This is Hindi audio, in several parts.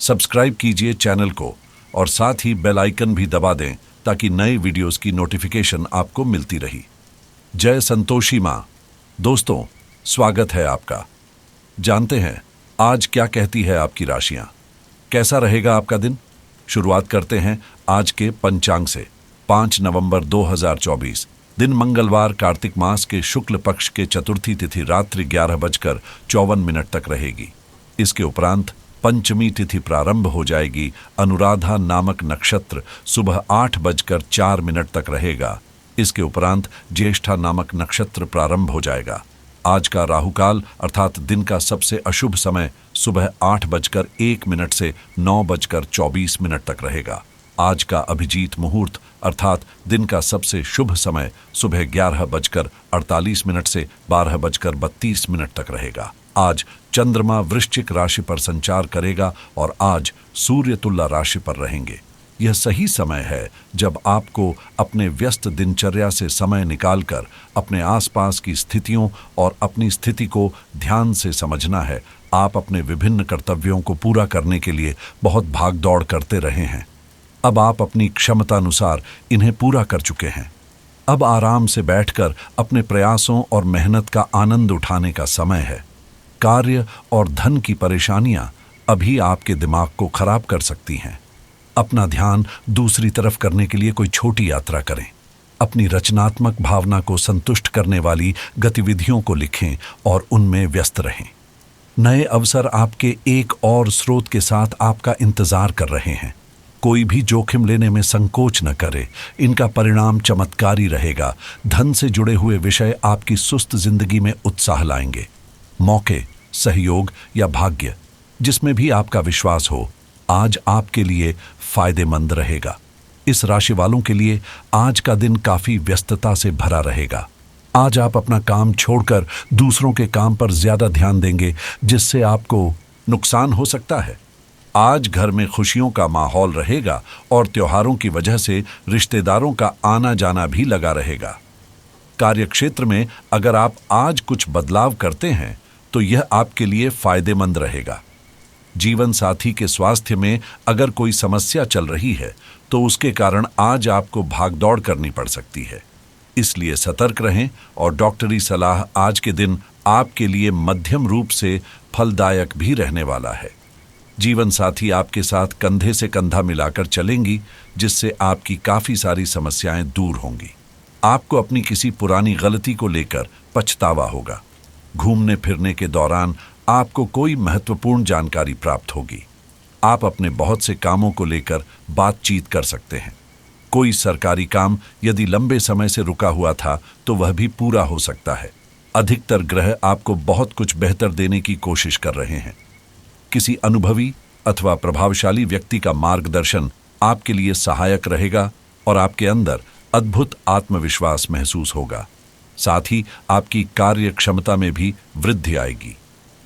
सब्सक्राइब कीजिए चैनल को और साथ ही बेल आइकन भी दबा दें ताकि नए वीडियोस की नोटिफिकेशन आपको मिलती रही। जय संतोषी माँ। दोस्तों, स्वागत है आपका। जानते हैं आज क्या कहती है आपकी राशियां, कैसा रहेगा आपका दिन। शुरुआत करते हैं आज के पंचांग से। 5 नवंबर 2024 दिन मंगलवार, कार्तिक मास के शुक्ल पक्ष के चतुर्थी तिथि रात्रि 11:54 तक रहेगी। इसके उपरांत पंचमी तिथि प्रारंभ हो जाएगी। अनुराधा नामक नक्षत्र सुबह 8:04 तक रहेगा। इसके उपरांत ज्येष्ठा नामक नक्षत्र प्रारंभ हो जाएगा। आज का राहुकाल अर्थात दिन का सबसे अशुभ समय सुबह 8:01 से 9:24 तक रहेगा। आज का अभिजीत मुहूर्त अर्थात दिन का सबसे शुभ समय सुबह 11:48 से 12:32 तक रहेगा। आज चंद्रमा वृश्चिक राशि पर संचार करेगा और आज सूर्य तुला राशि पर रहेंगे। यह सही समय है जब आपको अपने व्यस्त दिनचर्या से समय निकालकर अपने आसपास की स्थितियों और अपनी स्थिति को ध्यान से समझना है। आप अपने विभिन्न कर्तव्यों को पूरा करने के लिए बहुत भागदौड़ करते रहे हैं। अब आप अपनी क्षमतानुसार इन्हें पूरा कर चुके हैं। अब आराम से बैठकर अपने प्रयासों और मेहनत का आनंद उठाने का समय है। कार्य और धन की परेशानियां अभी आपके दिमाग को खराब कर सकती हैं। अपना ध्यान दूसरी तरफ करने के लिए कोई छोटी यात्रा करें। अपनी रचनात्मक भावना को संतुष्ट करने वाली गतिविधियों को लिखें और उनमें व्यस्त रहें। नए अवसर आपके एक और स्रोत के साथ आपका इंतजार कर रहे हैं। कोई भी जोखिम लेने में संकोच न करे। इनका परिणाम चमत्कारी रहेगा। धन से जुड़े हुए विषय आपकी सुस्त जिंदगी में उत्साह लाएंगे। मौके, सहयोग या भाग्य, जिसमें भी आपका विश्वास हो, आज आपके लिए फायदेमंद रहेगा। इस राशि वालों के लिए आज का दिन काफी व्यस्तता से भरा रहेगा। आज आप अपना काम छोड़कर दूसरों के काम पर ज्यादा ध्यान देंगे, जिससे आपको नुकसान हो सकता है। आज घर में खुशियों का माहौल रहेगा और त्योहारों की वजह से रिश्तेदारों का आना जाना भी लगा रहेगा। कार्यक्षेत्र में अगर आप आज कुछ बदलाव करते हैं तो यह आपके लिए फायदेमंद रहेगा। जीवन साथी के स्वास्थ्य में अगर कोई समस्या चल रही है तो उसके कारण आज आपको भागदौड़ करनी पड़ सकती है। इसलिए सतर्क रहें और डॉक्टरी सलाह आज के दिन आपके लिए मध्यम रूप से फलदायक भी रहने वाला है। जीवन साथी आपके साथ कंधे से कंधा मिलाकर चलेंगी, जिससे आपकी काफी सारी समस्याएं दूर होंगी। आपको अपनी किसी पुरानी गलती को लेकर पछतावा होगा। घूमने फिरने के दौरान आपको कोई महत्वपूर्ण जानकारी प्राप्त होगी। आप अपने बहुत से कामों को लेकर बातचीत कर सकते हैं। कोई सरकारी काम यदि लंबे समय से रुका हुआ था तो वह भी पूरा हो सकता है। अधिकतर ग्रह आपको बहुत कुछ बेहतर देने की कोशिश कर रहे हैं। किसी अनुभवी अथवा प्रभावशाली व्यक्ति का मार्गदर्शन आपके लिए सहायक रहेगा और आपके अंदर अद्भुत आत्मविश्वास महसूस होगा। साथ ही आपकी कार्य क्षमता में भी वृद्धि आएगी।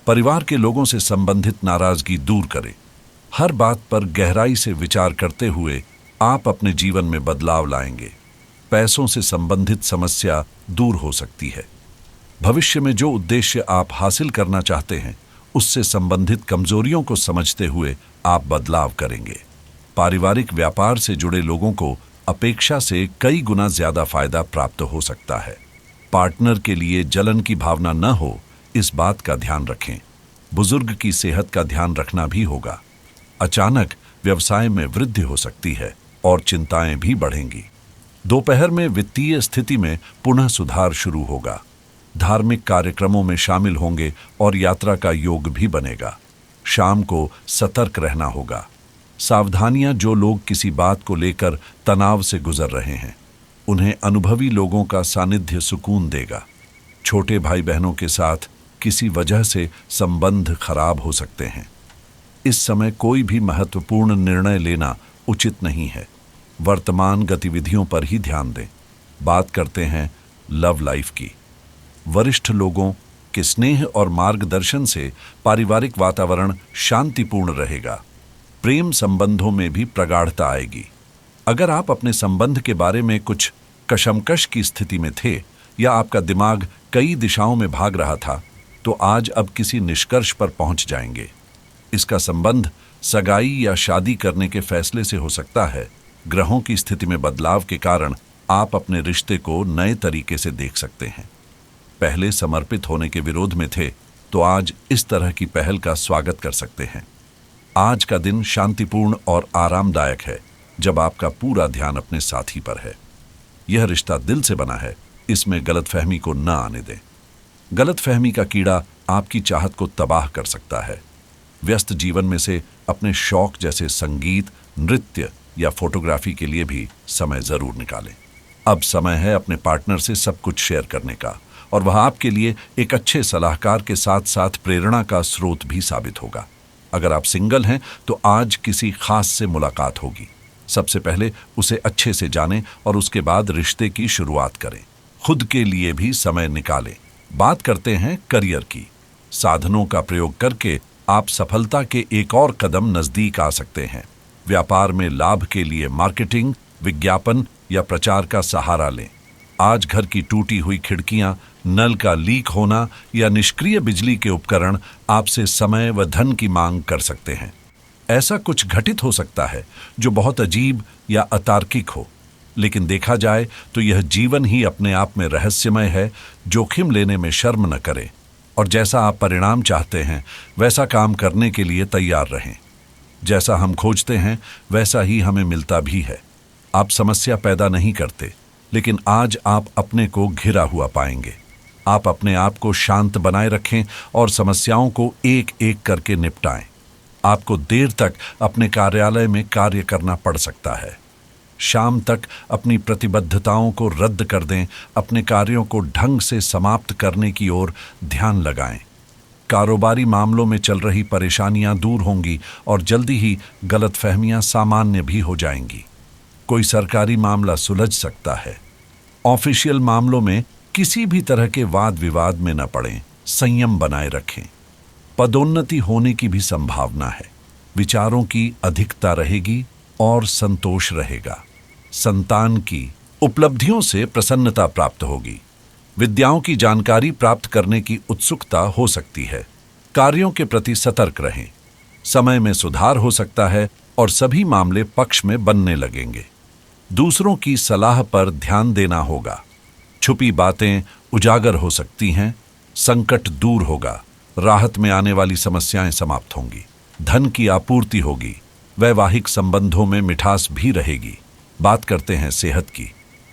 परिवार के लोगों से संबंधित नाराजगी दूर करें। हर बात पर गहराई से विचार करते हुए आप अपने जीवन में बदलाव लाएंगे। पैसों से संबंधित समस्या दूर हो सकती है। भविष्य में जो उद्देश्य आप हासिल करना चाहते हैं उससे संबंधित कमजोरियों को समझते हुए आप बदलाव करेंगे। पारिवारिक व्यापार से जुड़े लोगों को अपेक्षा से कई गुना ज्यादा फायदा प्राप्त हो सकता है। पार्टनर के लिए जलन की भावना न हो, इस बात का ध्यान रखें। बुजुर्ग की सेहत का ध्यान रखना भी होगा। अचानक व्यवसाय में वृद्धि हो सकती है और चिंताएं भी बढ़ेंगी। दोपहर में वित्तीय स्थिति में पुनः सुधार शुरू होगा। धार्मिक कार्यक्रमों में शामिल होंगे और यात्रा का योग भी बनेगा। शाम को सतर्क रहना होगा। सावधानियां, जो लोग किसी बात को लेकर तनाव से गुजर रहे हैं, उन्हें अनुभवी लोगों का सानिध्य सुकून देगा। छोटे भाई बहनों के साथ किसी वजह से संबंध खराब हो सकते हैं। इस समय कोई भी महत्वपूर्ण निर्णय लेना उचित नहीं है। वर्तमान गतिविधियों पर ही ध्यान दें। बात करते हैं लव लाइफ की। वरिष्ठ लोगों के स्नेह और मार्गदर्शन से पारिवारिक वातावरण शांतिपूर्ण रहेगा। प्रेम संबंधों में भी प्रगाढ़ता आएगी। अगर आप अपने संबंध के बारे में कुछ कशमकश की स्थिति में थे या आपका दिमाग कई दिशाओं में भाग रहा था, तो आज अब किसी निष्कर्ष पर पहुंच जाएंगे। इसका संबंध सगाई या शादी करने के फैसले से हो सकता है। ग्रहों की स्थिति में बदलाव के कारण आप अपने रिश्ते को नए तरीके से देख सकते हैं। पहले समर्पित होने के विरोध में थे, तो आज इस तरह की पहल का स्वागत कर सकते हैं। आज का दिन शांतिपूर्ण और आरामदायक है, जब आपका पूरा ध्यान अपने साथी पर है। यह रिश्ता दिल से बना है, इसमें गलतफहमी को न आने दें। गलतफहमी का कीड़ा आपकी चाहत को तबाह कर सकता है। व्यस्त जीवन में से अपने शौक जैसे संगीत, नृत्य या फोटोग्राफी के लिए भी समय जरूर निकालें। अब समय है अपने पार्टनर से सब कुछ शेयर करने का, और वह आपके लिए एक अच्छे सलाहकार के साथ साथ प्रेरणा का स्रोत भी साबित होगा। अगर आप सिंगल हैं तो आज किसी खास से मुलाकात होगी। सबसे पहले उसे अच्छे से जानें और उसके बाद रिश्ते की शुरुआत करें। खुद के लिए भी समय निकालें। बात करते हैं करियर की। साधनों का प्रयोग करके आप सफलता के एक और कदम नजदीक आ सकते हैं। व्यापार में लाभ के लिए मार्केटिंग, विज्ञापन या प्रचार का सहारा लें। आज घर की टूटी हुई खिड़कियां, नल का लीक होना या निष्क्रिय बिजली के उपकरण आपसे समय व धन की मांग कर सकते हैं। ऐसा कुछ घटित हो सकता है जो बहुत अजीब या अतार्किक हो, लेकिन देखा जाए तो यह जीवन ही अपने आप में रहस्यमय है। जोखिम लेने में शर्म न करें और जैसा आप परिणाम चाहते हैं वैसा काम करने के लिए तैयार रहें। जैसा हम खोजते हैं वैसा ही हमें मिलता भी है। आप समस्या पैदा नहीं करते, लेकिन आज आप अपने को घिरा हुआ पाएंगे। आप अपने आप को शांत बनाए रखें और समस्याओं को एक एक करके निपटाएं। आपको देर तक अपने कार्यालय में कार्य करना पड़ सकता है। शाम तक अपनी प्रतिबद्धताओं को रद्द कर दें। अपने कार्यों को ढंग से समाप्त करने की ओर ध्यान लगाएं। कारोबारी मामलों में चल रही परेशानियां दूर होंगी और जल्दी ही गलतफहमियां सामान्य भी हो जाएंगी। कोई सरकारी मामला सुलझ सकता है। ऑफिशियल मामलों में किसी भी तरह के वाद विवाद में न पड़ें। संयम बनाए रखें। पदोन्नति होने की भी संभावना है। विचारों की अधिकता रहेगी और संतोष रहेगा। संतान की उपलब्धियों से प्रसन्नता प्राप्त होगी। विद्याओं की जानकारी प्राप्त करने की उत्सुकता हो सकती है। कार्यों के प्रति सतर्क रहें। समय में सुधार हो सकता है और सभी मामले पक्ष में बनने लगेंगे। दूसरों की सलाह पर ध्यान देना होगा। छुपी बातें उजागर हो सकती हैं। संकट दूर होगा। राहत में आने वाली समस्याएं समाप्त होंगी। धन की आपूर्ति होगी। वैवाहिक संबंधों में मिठास भी रहेगी। बात करते हैं सेहत की।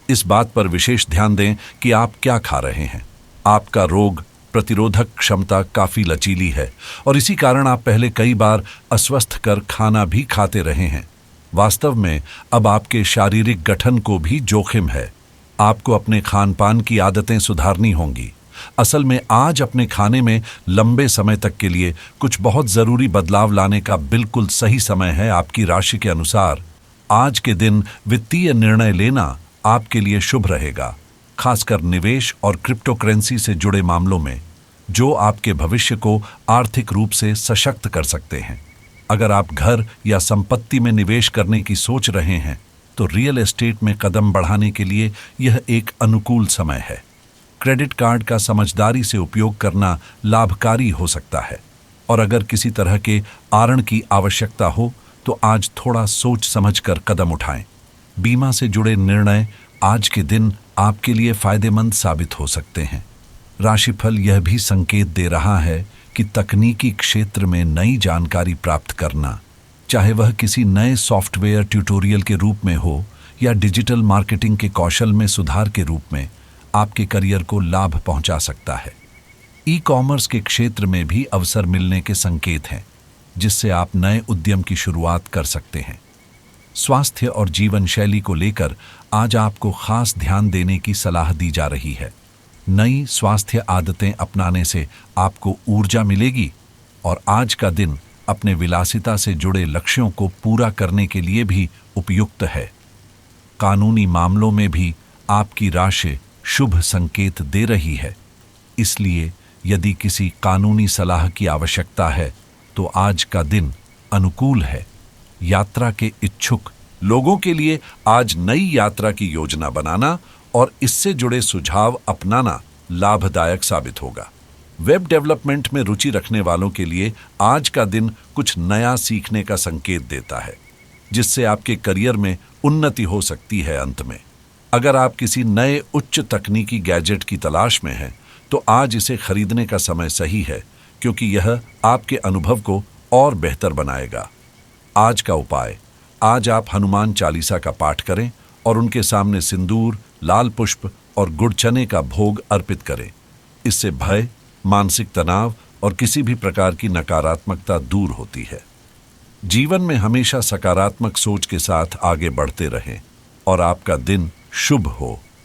इस बात पर विशेष ध्यान दें कि आप क्या खा रहे हैं। आपका रोग प्रतिरोधक क्षमता काफी लचीली है और इसी कारण आप पहले कई बार अस्वस्थ कर खाना भी खाते रहे हैं। वास्तव में अब आपके शारीरिक गठन को भी जोखिम है। आपको अपने खान पान की आदतें सुधारनी होंगी। असल में आज अपने खाने में लंबे समय तक के लिए कुछ बहुत जरूरी बदलाव लाने का बिल्कुल सही समय है। आपकी राशि के अनुसार आज के दिन वित्तीय निर्णय लेना आपके लिए शुभ रहेगा, खासकर निवेश और क्रिप्टो करेंसी से जुड़े मामलों में, जो आपके भविष्य को आर्थिक रूप से सशक्त कर सकते हैं। अगर आप घर या संपत्ति में निवेश करने की सोच रहे हैं तो रियल एस्टेट में कदम बढ़ाने के लिए यह एक अनुकूल समय है। क्रेडिट कार्ड का समझदारी से उपयोग करना लाभकारी हो सकता है और अगर किसी तरह के आरण की आवश्यकता हो तो आज थोड़ा सोच समझकर कदम उठाएं। बीमा से जुड़े निर्णय आज के दिन आपके लिए फायदेमंद साबित हो सकते हैं। राशिफल यह भी संकेत दे रहा है कि तकनीकी क्षेत्र में नई जानकारी प्राप्त करना, चाहे वह किसी नए सॉफ्टवेयर ट्यूटोरियल के रूप में हो या डिजिटल मार्केटिंग के कौशल में सुधार के रूप में, आपके करियर को लाभ पहुंचा सकता है। ई कॉमर्स के क्षेत्र में भी अवसर मिलने के संकेत हैं, जिससे आप नए उद्यम की शुरुआत कर सकते हैं। स्वास्थ्य और जीवन शैली को लेकर आज आपको खास ध्यान देने की सलाह दी जा रही है। नई स्वास्थ्य आदतें अपनाने से आपको ऊर्जा मिलेगी और आज का दिन अपने विलासिता से जुड़े लक्ष्यों को पूरा करने के लिए भी उपयुक्त है। कानूनी मामलों में भी आपकी राशि शुभ संकेत दे रही है, इसलिए यदि किसी कानूनी सलाह की आवश्यकता है तो आज का दिन अनुकूल है। यात्रा के इच्छुक लोगों के लिए आज नई यात्रा की योजना बनाना और इससे जुड़े सुझाव अपनाना लाभदायक साबित होगा। वेब डेवलपमेंट में रुचि रखने वालों के लिए आज का दिन कुछ नया सीखने का संकेत देता है, जिससे आपके करियर में उन्नति हो सकती है। अंत में, अगर आप किसी नए उच्च तकनीकी गैजेट की तलाश में हैं, तो आज इसे खरीदने का समय सही है, क्योंकि यह आपके अनुभव को और बेहतर बनाएगा। आज का उपाय: आज आप हनुमान चालीसा का पाठ करें और उनके सामने सिंदूर, लाल पुष्प और गुड़ चने का भोग अर्पित करें। इससे भय, मानसिक तनाव और किसी भी प्रकार की नकारात्मकता दूर होती है। जीवन में हमेशा सकारात्मक सोच के साथ आगे बढ़ते रहें और आपका दिन शुभ हो।